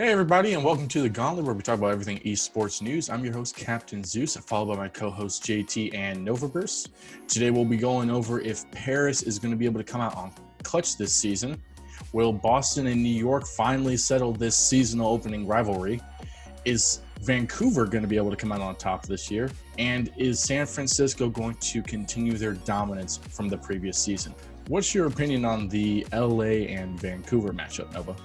Hey everybody, and welcome to the Gauntlet, where we talk about everything esports news. I'm your host, Captain Zeus, followed by my co-hosts JT and Novaverse. Today we'll be going over if Paris is going to be able to come out on clutch this season. Will Boston and New York finally settle this seasonal opening rivalry? Is Vancouver going to be able to come out on top this year? And is San Francisco going to continue their dominance from the previous season? What's your opinion on the LA and Vancouver matchup, Nova?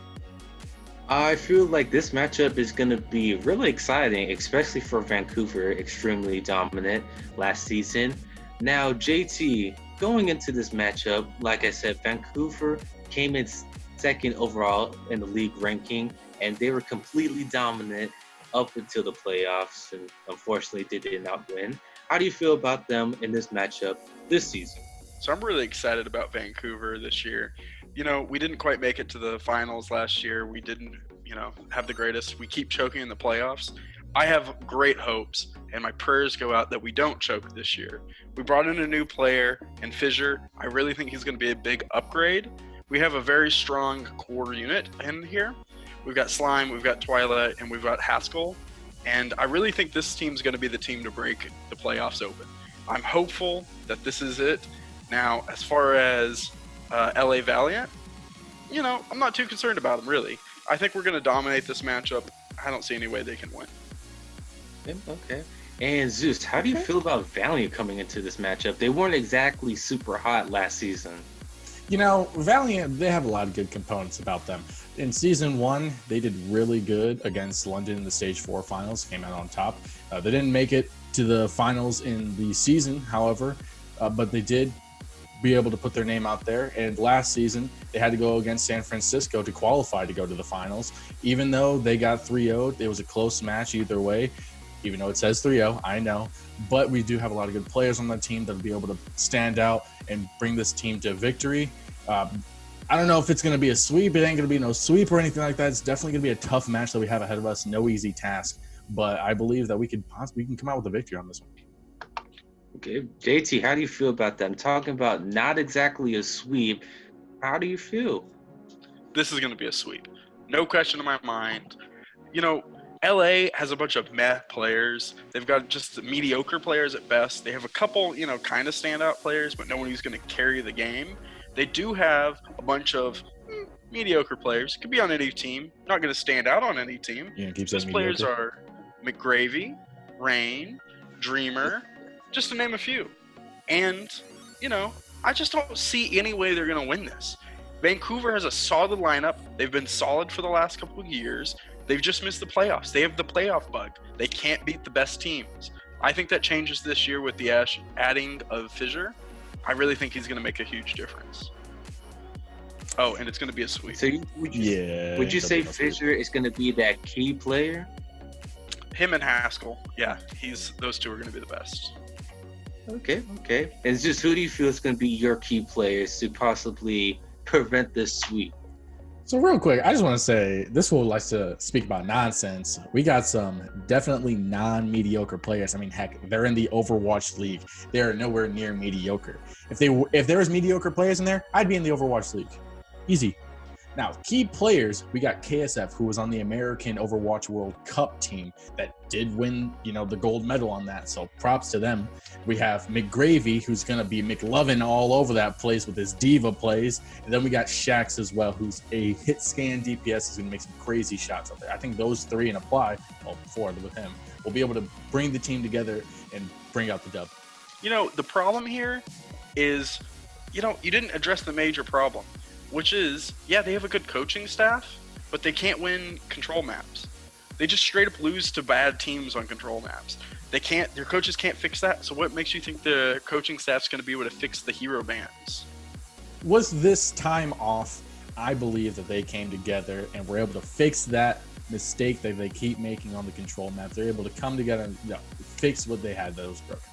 I feel like this matchup is going to be really exciting, especially for Vancouver, extremely dominant last season. Now, JT, going into this matchup, like I said, Vancouver came in second overall in the league ranking, and they were completely dominant up until the playoffs, and unfortunately, they did not win. How do you feel about them in this matchup this season? So I'm really excited about Vancouver this year. You know, we didn't quite make it to the finals last year. We didn't, have the greatest. We keep choking in the playoffs. I have great hopes, and my prayers go out that we don't choke this year. We brought in a new player, and Fissure. I really think he's going to be a big upgrade. We have a very strong core unit in here. We've got Slime, we've got Twilight, and we've got Haskell. And I really think this team's going to be the team to break the playoffs open. I'm hopeful that this is it. Now, as far as LA Valiant, I'm not too concerned about them, really. I think we're going to dominate this matchup. I don't see any way they can win. Okay. And Zeus, how do you feel about Valiant coming into this matchup? They weren't exactly super hot last season. Valiant, they have a lot of good components about them. In Season 1, they did really good against London in the Stage 4 finals, came out on top. They didn't make it to the finals in the season, however, but they did be able to put their name out there. And last season, they had to go against San Francisco to qualify to go to the finals. Even though they got 3-0'd, it was a close match either way, even though it says 3-0, I know. But we do have a lot of good players on the team that'll be able to stand out and bring this team to victory. I don't know if it's going to be a sweep. It ain't going to be no sweep or anything like that. It's definitely going to be a tough match that we have ahead of us. No easy task. But I believe that we can come out with a victory on this one. Okay, JT, how do you feel about them? Talking about not exactly a sweep, how do you feel? This is going to be a sweep. No question in my mind. LA has a bunch of meh players. They've got just mediocre players at best. They have a couple, kind of standout players, but no one who's going to carry the game. They do have a bunch of mediocre players. Could be on any team. Not going to stand out on any team. Yeah, keep Those saying players mediocre. are McGravy, Rain, Dreamer, just to name a few. And, I just don't see any way they're going to win this. Vancouver has a solid lineup. They've been solid for the last couple of years. They've just missed the playoffs. They have the playoff bug. They can't beat the best teams. I think that changes this year with the adding of Fissure. I really think he's going to make a huge difference. Oh, and it's going to be a sweep. So would you say Fissure is going to be that key player? Him and Haskell. Yeah, those two are going to be the best. Okay. And it's just, who do you feel is going to be your key players to possibly prevent this sweep? So real quick, I just want to say, this fool likes to speak about nonsense. We got some definitely non-mediocre players. I mean, heck, they're in the Overwatch League. They're nowhere near mediocre. If there was mediocre players in there, I'd be in the Overwatch League. Easy. Now, key players, we got KSF, who was on the American Overwatch World Cup team that did win, the gold medal on that. So props to them. We have McGravy, who's going to be McLovin all over that place with his diva plays. And then we got Shax as well, who's a hit scan DPS, is going to make some crazy shots out there. I think those three and apply, four with him, will be able to bring the team together and bring out the dub. The problem here is, you didn't address the major problem. Which is, they have a good coaching staff, but they can't win control maps. They just straight up lose to bad teams on control maps. Their coaches can't fix that. So what makes you think the coaching staff's going to be able to fix the hero bans? Was this time off? I believe that they came together and were able to fix that mistake that they keep making on the control map. They're able to come together and fix what they had that was broken.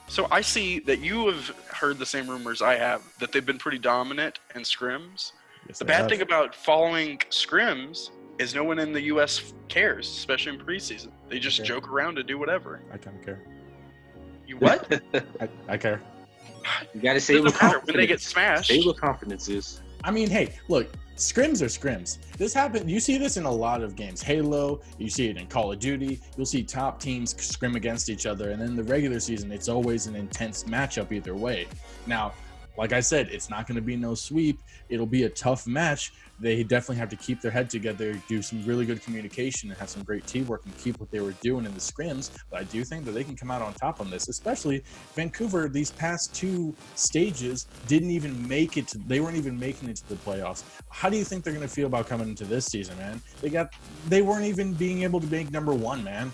So I see that you have heard the same rumors I have, that they've been pretty dominant in scrims. Yes, the bad thing about following scrims is no one in the U.S. cares, especially in preseason. They just joke around and do whatever. I kind of care. You what? I care. You got to say it with confidence. When they get smashed. Say it with confidence, Zeus. I mean, hey, look, Scrims are scrims. This happened. You see this in a lot of games. Halo, you see it in Call of Duty. You'll see top teams scrim against each other. And then the regular season, it's always an intense matchup either way. Now, like I said, it's not going to be no sweep. It'll be a tough match. They definitely have to keep their head together, do some really good communication, and have some great teamwork and keep what they were doing in the scrims. But I do think that they can come out on top on this, especially Vancouver. These past two stages didn't even make it. They weren't even making it to the playoffs. How do you think they're going to feel about coming into this season, man? They weren't even being able to make number one, man.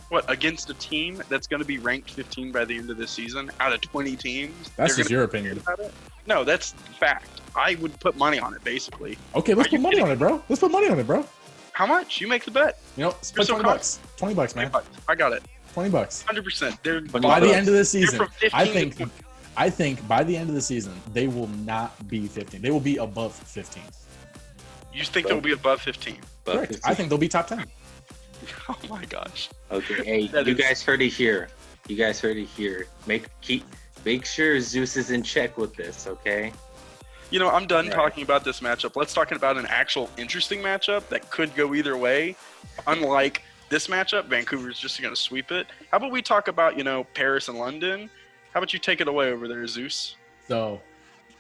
What, against a team that's going to be ranked 15 by the end of this season out of 20 teams? That's just your opinion. No, that's fact. I would put money on it, basically. Okay, let's put money on it, bro. Let's put money on it, bro. How much? You make the bet. You know, spend $20. $20, man. I got it. $20. 100%. By the end of the season, from 15 I think by the end of the season, they will not be 15. They will be above 15. You think they'll be above 15? Correct. 15. I think they'll be top 10. Oh my gosh. Okay, hey, you guys heard it here. You guys heard it here. Make sure Zeus is in check with this, okay? You know, I'm done talking about this matchup. Let's talk about an actual interesting matchup that could go either way. Unlike this matchup, Vancouver's just going to sweep it. How about we talk about, Paris and London? How about you take it away over there, Zeus? So,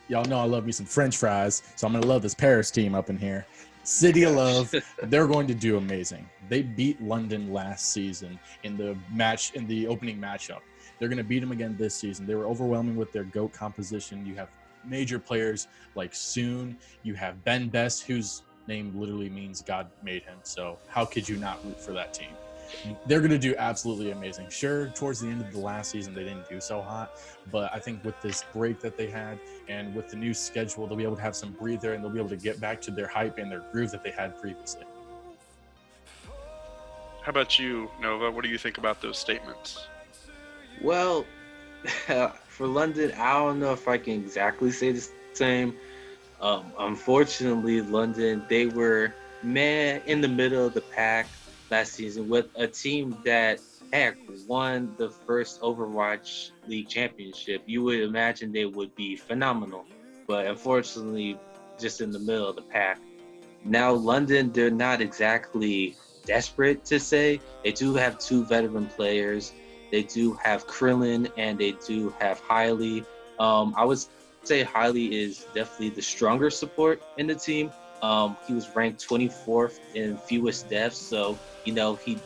y'all know I love me some French fries, so I'm going to love this Paris team up in here. City of Love, they're going to do amazing. They beat London last season in the opening matchup. They're going to beat them again this season. They were overwhelming with their GOAT composition. You have major players like Soon. You have Ben Best, whose name literally means God made him. So how could you not root for that team? They're going to do absolutely amazing. Sure, towards the end of the last season, they didn't do so hot, but I think with this break that they had and with the new schedule, they'll be able to have some breather and they'll be able to get back to their hype and their groove that they had previously. How about you, Nova? What do you think about those statements? Well, for London, I don't know if I can exactly say the same. Unfortunately, London, they were in the middle of the pack last season with a team that won the first Overwatch League championship. You would imagine they would be phenomenal, but unfortunately, just in the middle of the pack. Now, London, they're not exactly desperate to say. They do have two veteran players. They do have Krillin and they do have Hailey. I would say Hailey is definitely the stronger support in the team. He was ranked 24th in fewest deaths, so he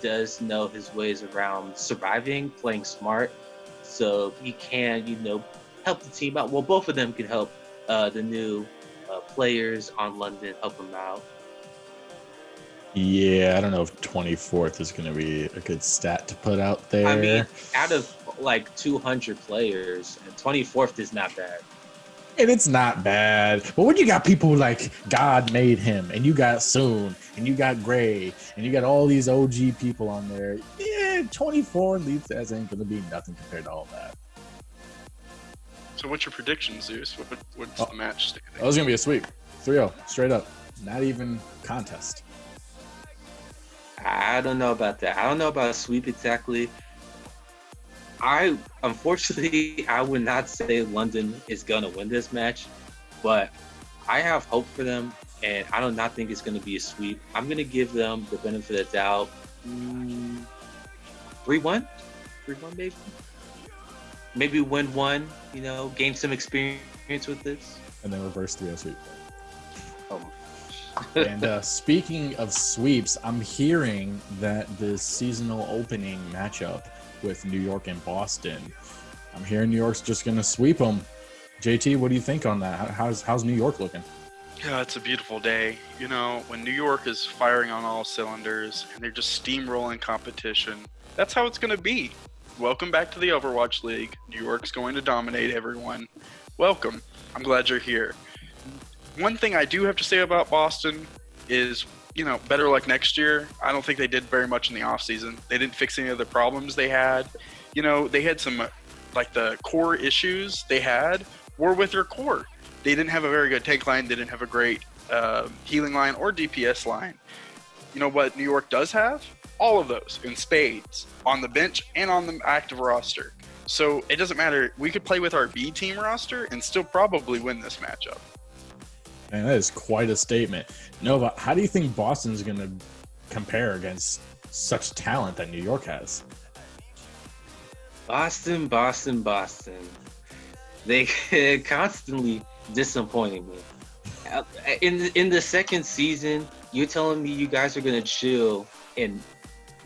does know his ways around surviving, playing smart. So he can, help the team out. Well, both of them can help the new players on London, help them out. Yeah, I don't know if 24th is going to be a good stat to put out there. I mean, out of like 200 players, 24th is not bad. And it's not bad. But when you got people like God made him, and you got Soon, and you got Gray, and you got all these OG people on there, 24 Leaf Stats ain't going to be nothing compared to all that. So what's your prediction, Zeus? What's the match standing? Oh, it's going to be a sweep. 3-0, straight up. Not even contest. I don't know about that. I don't know about a sweep exactly. Unfortunately, I would not say London is going to win this match, but I have hope for them, and I do not think it's going to be a sweep. I'm going to give them the benefit of the doubt. 3-1? 3-1 maybe? Maybe win one, gain some experience with this. And then reverse 3-0 sweep. Oh. And speaking of sweeps, I'm hearing that the seasonal opening matchup with New York and Boston, I'm hearing New York's just going to sweep them. JT, what do you think on that? How's New York looking? Yeah, it's a beautiful day. When New York is firing on all cylinders and they're just steamrolling competition, that's how it's going to be. Welcome back to the Overwatch League. New York's going to dominate everyone. Welcome. I'm glad you're here. One thing I do have to say about Boston is, better luck next year. I don't think they did very much in the offseason. They didn't fix any of the problems they had. They had some, the core issues they had were with their core. They didn't have a very good tank line. They didn't have a great healing line or DPS line. You know what New York does have? All of those in spades on the bench and on the active roster. So it doesn't matter. We could play with our B team roster and still probably win this matchup. Man, that is quite a statement. Nova, how do you think Boston's going to compare against such talent that New York has? Boston. They constantly disappointing me. In the second season, you're telling me you guys are gonna chill in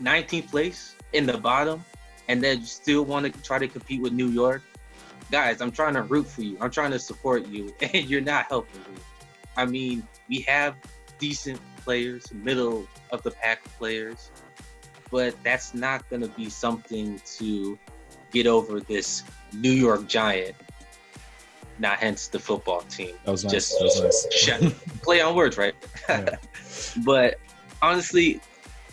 19th place in the bottom, and then still want to try to compete with New York? Guys, I'm trying to root for you. I'm trying to support you, and you're not helping me. I mean, we have decent players, middle of the pack players, but that's not gonna be something to get over this New York Giant. Not hence the football team. That was nice. Just play on words, right? Yeah. But honestly,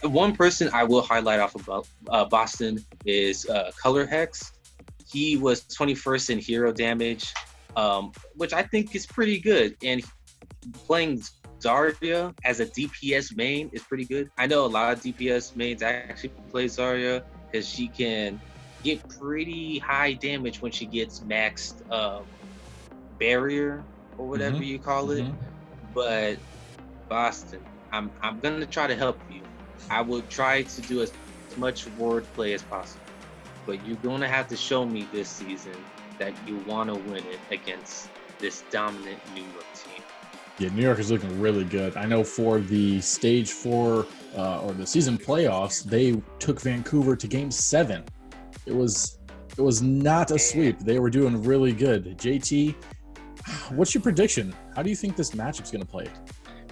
one person I will highlight off about Boston is Color Hex. He was 21st in hero damage, which I think is pretty good. And playing Zarya as a DPS main is pretty good. I know a lot of DPS mains actually play Zarya because she can get pretty high damage when she gets maxed barrier or whatever you call it. But Boston, I'm gonna try to help you. I will try to do as much wordplay as possible, but you're gonna have to show me this season that you want to win it against this dominant New York team. Yeah, New York is looking really good. I know for the stage 4 or the season playoffs, they took Vancouver to game 7. It was not a sweep. They were doing really good. JT, what's your prediction? How do you think this matchup's going to play?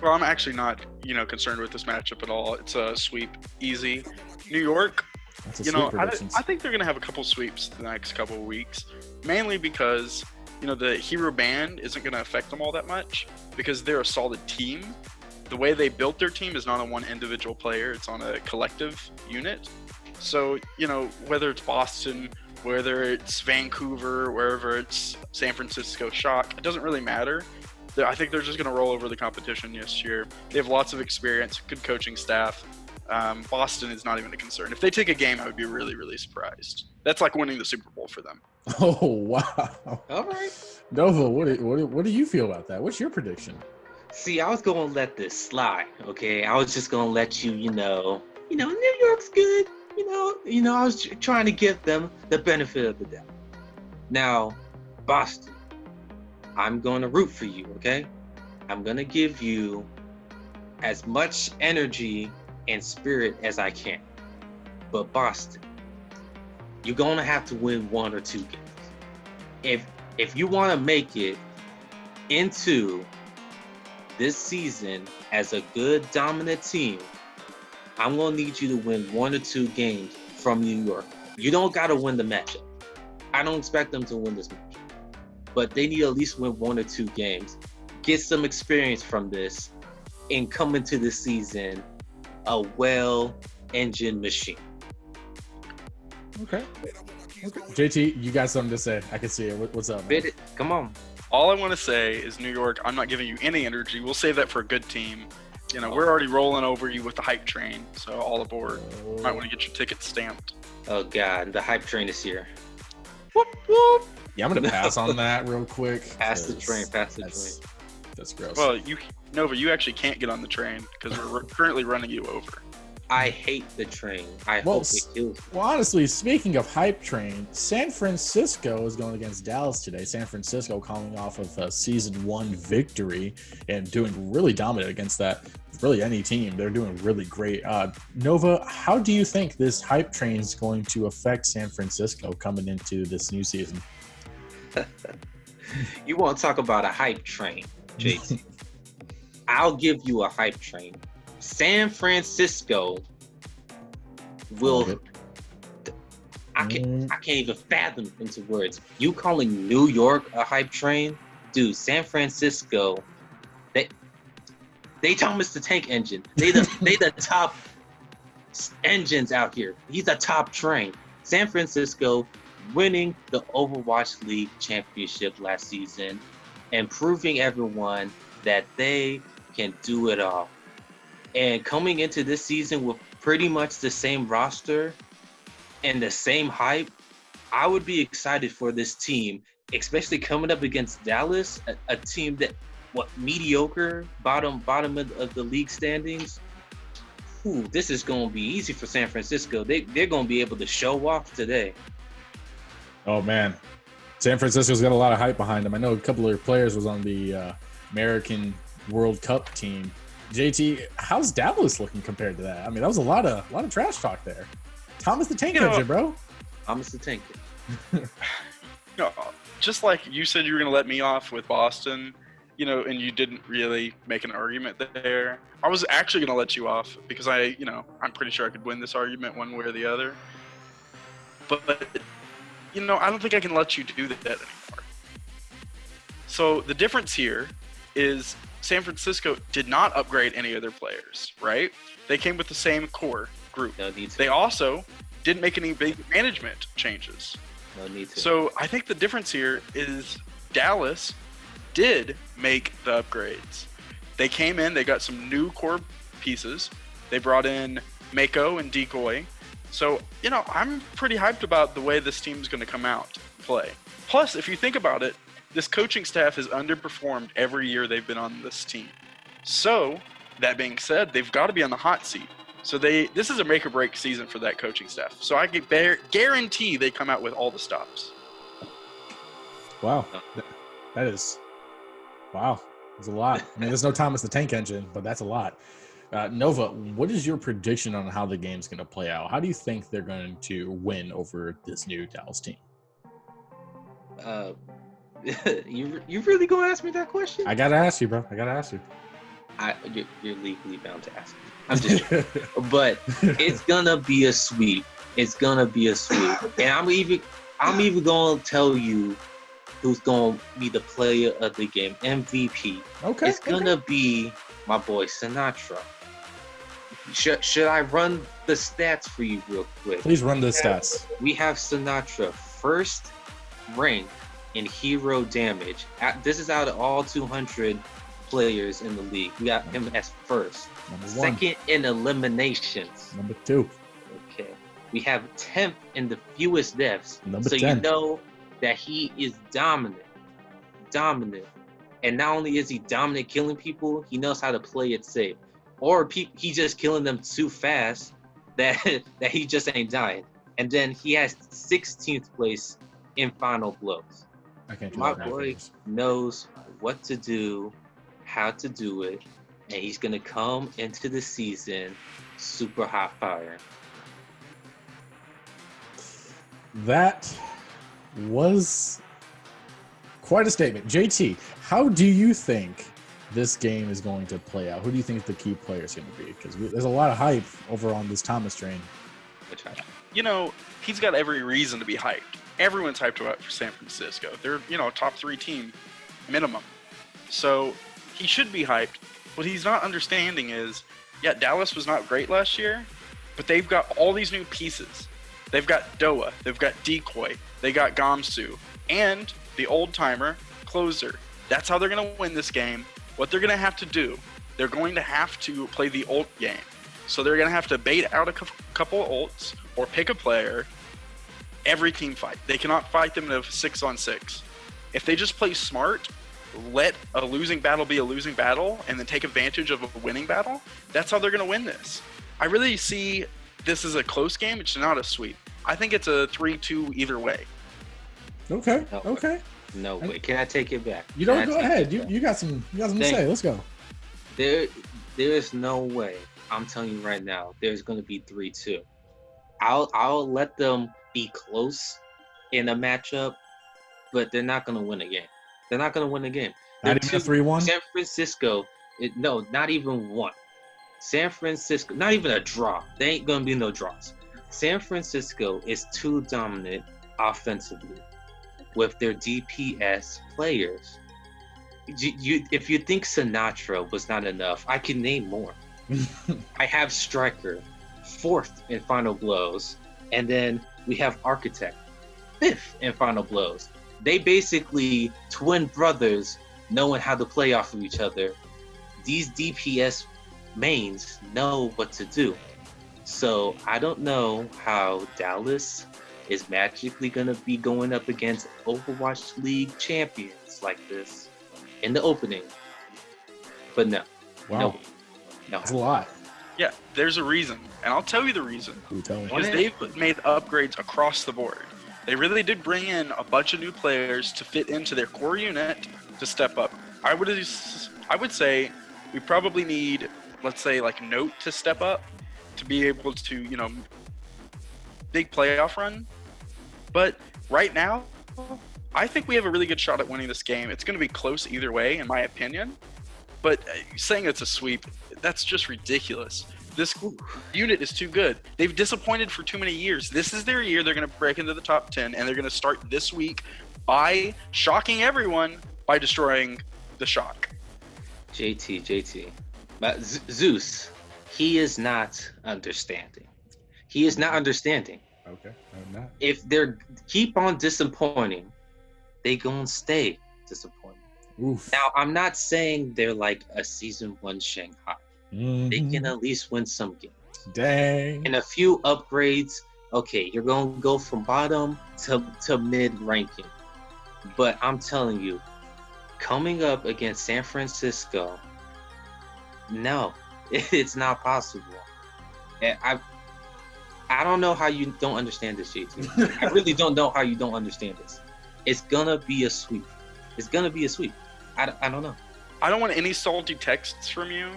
Well, I'm actually not, concerned with this matchup at all. It's a sweep, easy. New York, That's a sweep prediction. I think they're going to have a couple sweeps the next couple of weeks, mainly because, the hero ban isn't going to affect them all that much because they're a solid team. The way they built their team is not on one individual player, it's on a collective unit. So, whether it's Boston, whether it's Vancouver, wherever it's San Francisco Shock, it doesn't really matter. I think they're just going to roll over the competition this year. They have lots of experience, good coaching staff. Boston is not even a concern. If they take a game, I would be really, really surprised. That's like winning the Super Bowl for them. Oh, wow. All right. Nova, what do you feel about that? What's your prediction? See, I was going to let this slide, okay? I was just going to let you, New York's good. I was trying to give them the benefit of the doubt. Now, Boston, I'm going to root for you, okay? I'm going to give you as much energy and spirit as I can. But Boston, you're going to have to win 1 or 2 games. If you want to make it into this season as a good dominant team, I'm going to need you to win 1 or 2 games from New York. You don't got to win the matchup. I don't expect them to win this matchup. But they need to at least win 1 or 2 games, get some experience from this, and come into the season a well-engined machine. Okay. JT, you got something to say. I can see it. What's up, man? Come on. All I want to say is New York, I'm not giving you any energy. We'll save that for a good team. We're already rolling over you with the hype train, so all aboard. Might want to get your ticket stamped. Oh, God, the hype train is here. Whoop, whoop. Yeah, I'm going to pass on that real quick. Pass the train. That's gross. Well, Nova, you actually can't get on the train because we're currently running you over. I hate the train. I hope it kills me. Well, honestly, speaking of hype train, San Francisco is going against Dallas today. San Francisco coming off of a season 1 victory and doing really dominant against that. Really, any team, they're doing really great. Nova, how do you think this hype train is going to affect San Francisco coming into this new season? You want to talk about a hype train, JT? I'll give you a hype train. San Francisco will. I can't even fathom into words. You calling New York a hype train, dude? San Francisco, they Thomas the Tank Engine. They the top engines out here. He's a top train. San Francisco winning the Overwatch League championship last season and proving everyone that they can do it all. And coming into this season with pretty much the same roster and the same hype, I would be excited for this team, especially coming up against Dallas, a team that mediocre bottom of the league standings. Ooh, this is going to be easy for San Francisco. They're going to be able to show off today. Oh man, San Francisco's got a lot of hype behind them. I know a couple of their players was on the American World Cup team. JT, how's Dallas looking compared to that? I mean, that was a lot of trash talk there. Thomas the Tank Engine, bro. Thomas the Tank. Just like you said you were going to let me off with Boston, and you didn't really make an argument there. I was actually going to let you off because I'm pretty sure I could win this argument one way or the other. But I don't think I can let you do that anymore. So the difference here is San Francisco did not upgrade any of their players, right? They came with the same core group. No need to. They also didn't make any big management changes. No need to. So I think the difference here is Dallas did make the upgrades. They came in, they got some new core pieces. They brought in Mako and Decoy. So, I'm pretty hyped about the way this team's going to come out to play. Plus, if you think about it, this coaching staff has underperformed every year they've been on this team. So, that being said, they've got to be on the hot seat. So this is a make or break season for that coaching staff. So I can guarantee they come out with all the stops. Wow. That is, wow. That's a lot. I mean, there's no Thomas the Tank Engine, but that's a lot. Nova, what is your prediction on how the game's going to play out? How do you think they're going to win over this new Dallas team? You really gonna ask me that question? I gotta ask you, bro. I gotta ask you. You're legally bound to ask me. I'm just joking. But it's gonna be a sweep. It's gonna be a sweep, and I'm even gonna tell you who's gonna be the player of the game, MVP. Okay. It's gonna be my boy Sinatra. Should I run the stats for you real quick? Please run the stats. We have Sinatra first rank in hero damage. This is out of all 200 players in the league. We got him as first. Number one. Second in eliminations. Number 2. Okay. We have 10th in the fewest deaths. Number so 10. You know that he is dominant. Dominant. And not only is he dominant killing people, he knows how to play it safe. Or he just killing them too fast that he just ain't dying. And then he has 16th place in final blows. I can't do My that. boy knows what to do, how to do it, and he's gonna come into the season super hot fire. That was quite a statement. JT, how do you think this game is going to play out? Who do you think the key player is going to be? Because there's a lot of hype over on this Thomas train. He's got every reason to be hyped. Everyone's hyped about for San Francisco. They're, top 3 team minimum. So he should be hyped. What he's not understanding is, Dallas was not great last year, but they've got all these new pieces. They've got Doa, they've got Decoy, they got Gamsu, and the old-timer closer. That's how they're going to win this game. What they're going to have to do, they're going to have to play the ult game. So they're going to have to bait out a couple of ults or pick a player every team fight. They cannot fight them in a 6-on-6. If they just play smart, let a losing battle be a losing battle, and then take advantage of a winning battle, that's how they're going to win this. I really see this as a close game. It's not a sweep. I think it's a 3-2 either way. Okay. No Okay. No way. Can I take it back? You don't go ahead. You got some to say. Let's go. There is no way. I'm telling you right now, there's going to be 3-2. I'll let them be close in a matchup, but they're not going to win a game. They're not going to win a game. Not even a 3-1? San Francisco, no, not even one. San Francisco, not even a draw. There ain't going to be no draws. San Francisco is too dominant offensively with their DPS players. If you think Sinatra was not enough, I can name more. I have Striker, 4th in final blows, and then we have Architect, 5th in final blows. They basically twin brothers knowing how to play off of each other. These DPS mains know what to do. So I don't know how Dallas is magically going to be going up against Overwatch League champions like this in the opening. But no, Wow, no. that's a lot. Yeah, there's a reason, and I'll tell you the reason. Who tell me? Because they've made upgrades across the board. They really did bring in a bunch of new players to fit into their core unit to step up. I would say we probably need, let's say, like Note to step up to be able to, big playoff run. But right now, I think we have a really good shot at winning this game. It's going to be close either way, in my opinion. But saying it's a sweep, that's just ridiculous. This unit is too good. They've disappointed for too many years. This is their year. They're going to break into the top 10, and they're going to start this week by shocking everyone by destroying the Shock. JT. But Zeus, he is not understanding. He is not understanding. Okay, I'm not. If they're keep on disappointing, they gonna stay disappointing. Oof. Now, I'm not saying they're like a season 1 Shanghai. They can at least win some games. Dang. And a few upgrades. Okay, you're gonna go from bottom to mid ranking. But I'm telling you, coming up against San Francisco, no, it's not possible. And I don't know how you don't understand this, JT. I really don't know how you don't understand this. It's gonna be a sweep. It's gonna be a sweep. I don't know. I don't want any salty texts from you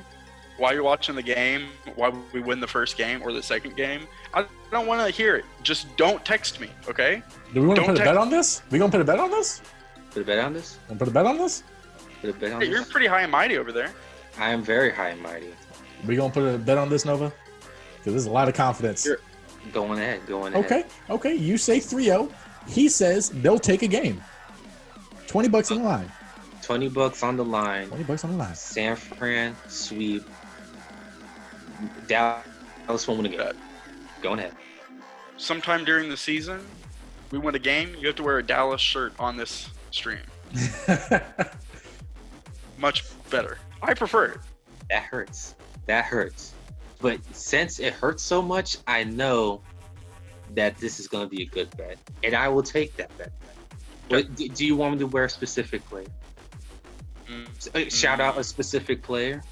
while you're watching the game, while we win the first game or the second game. I don't want to hear it. Just don't text me, okay? Do we want to Don't put a bet on this? We gonna put a bet on this? Put a bet on this? Want to put a bet on this? Put a bet on Hey, you're this? pretty high and mighty over there. I am very high and mighty. We gonna put a bet on this, Nova? Because there's a lot of confidence. Sure. Going ahead. Okay. You say 3-0. He says they'll take a game. $20 on the line. $20 on the line. $20 on the line. San Fran sweep. Dallas won't win a game. Going ahead. Sometime during the season, we win a game, you have to wear a Dallas shirt on this stream. Much better. I prefer it. That hurts. But since it hurts so much, I know that this is going to be a good bet. And I will take that bet. But do you want me to wear a specific player? Shout out a specific player?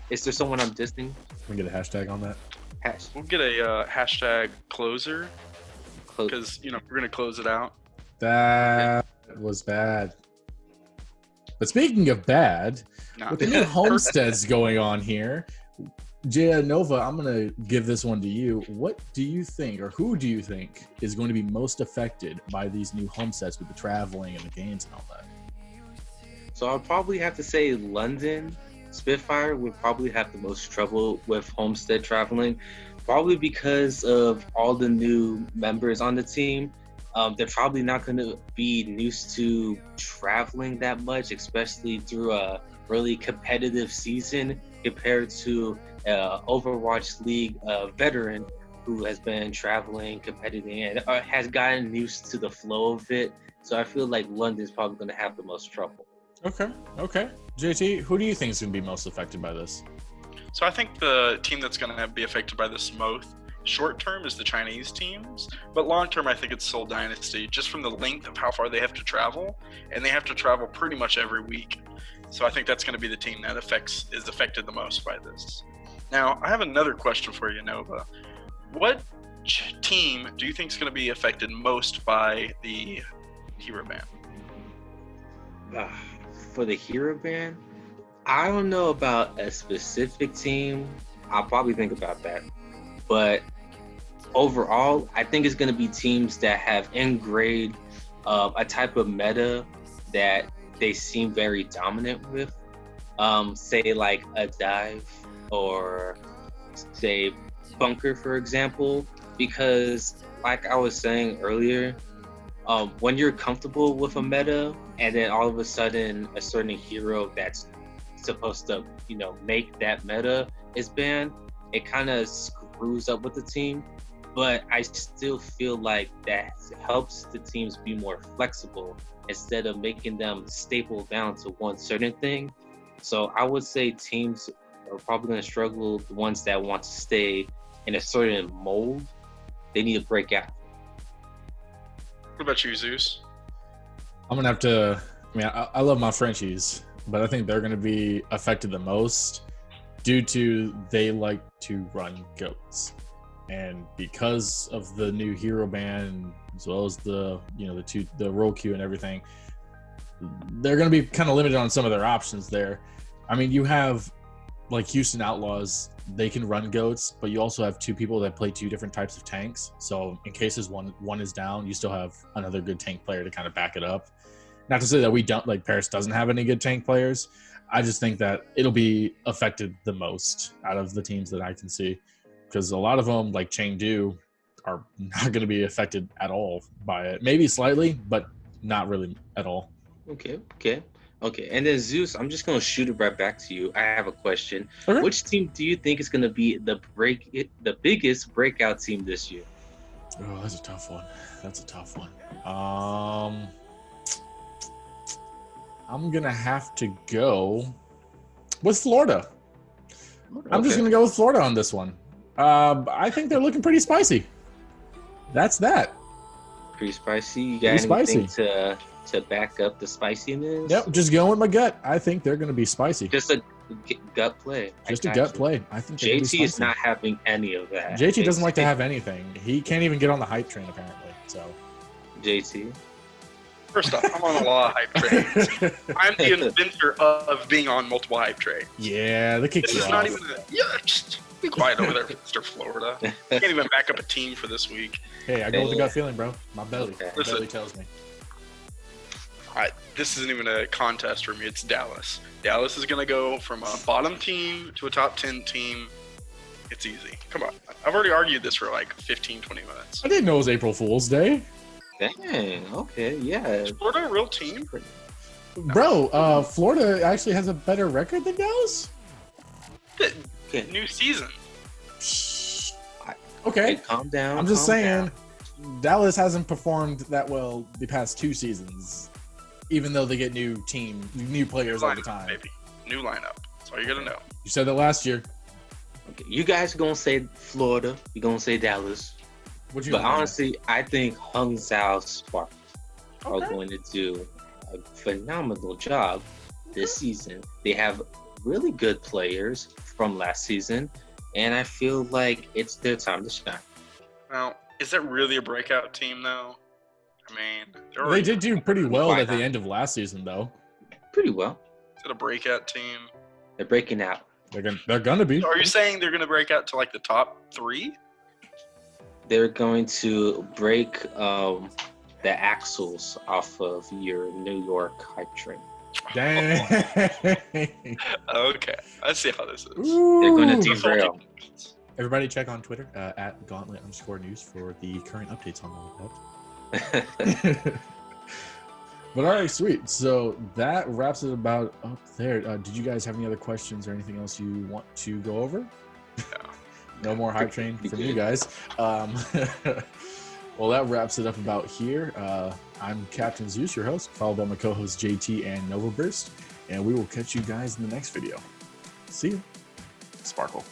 Is there someone I'm dissing? Can we get a hashtag on that? We'll get a hashtag closer because, we're going to close it out. That was bad. But speaking of bad, with the new homesteads going on here, Jaya Nova, I'm going to give this one to you. What do you think, or who do you think is going to be most affected by these new homesteads with the traveling and the games and all that? So I'll probably have to say London Spitfire would probably have the most trouble with homestead traveling, probably because of all the new members on the team. They're probably not going to be used to traveling that much, especially through a really competitive season compared to Overwatch League veteran who has been traveling, competing, and has gotten used to the flow of it. So I feel like London's probably going to have the most trouble. Okay. JT, who do you think is going to be most affected by this? So I think the team that's going to be affected by this most short term is the Chinese teams, but long term I think it's Seoul Dynasty, just from the length of how far they have to travel, and they have to travel pretty much every week. So I think that's going to be the team that is affected the most by this. Now, I have another question for you, Nova. What team do you think is going to be affected most by the hero ban? For the hero ban, I don't know about a specific team. I'll probably think about that. But overall, I think it's going to be teams that have ingrained a type of meta that they seem very dominant with. Say like a dive or say bunker, for example, because like I was saying earlier, when you're comfortable with a meta and then all of a sudden a certain hero that's supposed to, make that meta is banned, it kind of screws up with the team. But I still feel like that helps the teams be more flexible instead of making them staple down to one certain thing. So I would say teams are probably going to struggle. The ones that want to stay in a certain mold, they need to break out. What about you, Zeus? I'm going to have to, I love my Frenchies, but I think they're going to be affected the most due to they like to run goats. And because of the new hero ban, as well as the role queue and everything, they're going to be kind of limited on some of their options there. I mean, you have like Houston Outlaws, they can run goats, but you also have two people that play two different types of tanks. So in cases one is down, you still have another good tank player to kind of back it up. Not to say that we don't, like, Paris doesn't have any good tank players. I just think that it'll be affected the most out of the teams that I can see, because a lot of them, like Chengdu, are not going to be affected at all by it. Maybe slightly, but not really at all. Okay. And then Zeus, I'm just gonna shoot it right back to you. I have a question. Okay. Which team do you think is gonna be the biggest breakout team this year? Oh, that's a tough one. I'm gonna have to go with Florida. I'm just gonna go with Florida on this one. I think they're looking pretty spicy. That's that. Pretty spicy. You got anything to back up the spiciness? Yep, just going with my gut. I think they're going to be spicy. Just a gut play. Just a gut play. I think JT is not having any of that. JT doesn't like to have anything. He can't even get on the hype train, apparently. So, JT. First off, I'm on a lot of hype trains. I'm the inventor of being on multiple hype trains. Yeah, they kicked you off. Not even just be quiet over there, Mr. Florida. Can't even back up a team for this week. Hey, I go with the gut feeling, bro. My belly. Okay. My belly tells me. This isn't even a contest for me. It's Dallas. Dallas is going to go from a bottom team to a top 10 team. It's easy. Come on. I've already argued this for like 15, 20 minutes. I didn't know it was April Fool's Day. Dang. Okay. Yeah. Is Florida a real team? Bro, Florida actually has a better record than Dallas? New season. Okay. Calm down. I'm just saying, Dallas hasn't performed that well the past 2 seasons, even though they get new players all the time. Baby. New lineup. That's all you got to know. You said that last year. Okay. You guys are going to say Florida. You're going to say Dallas. But honestly, I think Hung Zhao Spark are going to do a phenomenal job this season. They have really good players from last season, and I feel like it's their time to shine. Now, is that really a breakout team, though? I mean, they did do pretty well at the end of last season, though. Pretty well. Is it a breakout team? They're breaking out. They're gonna be. So are you saying they're gonna break out to like the top 3? They're going to break the axles off of your New York hype train. Dang. Okay, I see how this is. Ooh. They're going to derail. Everybody check on Twitter at Gauntlet_news for the current updates on that. But all right, sweet. So that wraps it about up there. Did you guys have any other questions or anything else you want to go over? No more hype train from you guys. Well, that wraps it up about here. I'm Captain Zeus, your host, followed by my co-hosts JT and Nova Burst, and we will catch you guys in the next video. See you. Sparkle.